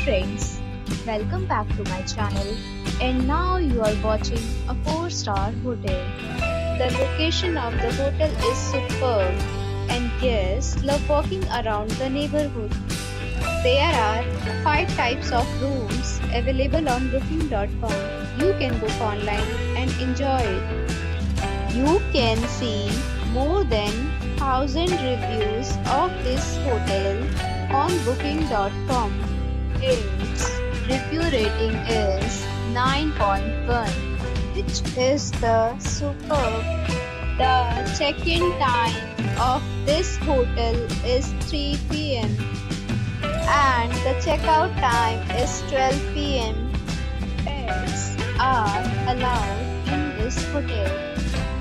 friends, welcome back to my channel, and now you are watching a 4-star hotel. The location of the hotel is superb and guests love walking around the neighborhood. There are 5 types of rooms available on booking.com. You can book online and enjoy it. You can see more than 1000 reviews of this hotel on booking.com. Its review rating is 9.1, which is the superb. The check-in time of this hotel is 3 p.m. and the checkout time is 12 p.m. Pets are allowed in this hotel.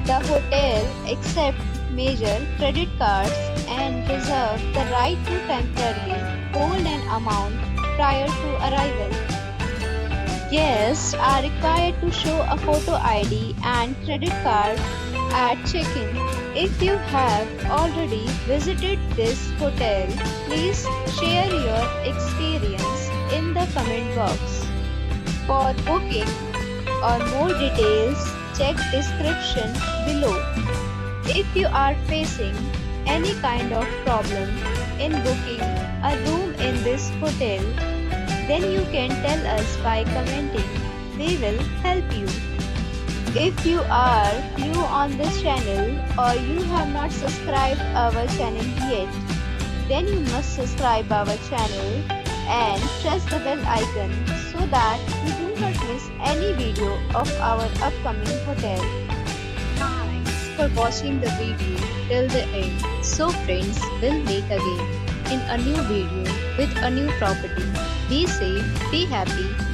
The hotel accepts major credit cards and reserves the right to temporarily hold an amount prior to arrival. Guests are required to show a photo ID and credit card at check-in. If you have already visited this hotel, please share your experience in the comment box. For booking or more details, check description below. If you are facing any kind of problem in booking a room in this hotel, then you can tell us by commenting. We will help you. If you are new on this channel or you have not subscribed our channel yet, then you must subscribe our channel and press the bell icon so that you do not miss any video of our upcoming hotel. Thanks for watching the video till the end. So friends, we'll meet again in a new video with a new property. Be safe, be happy.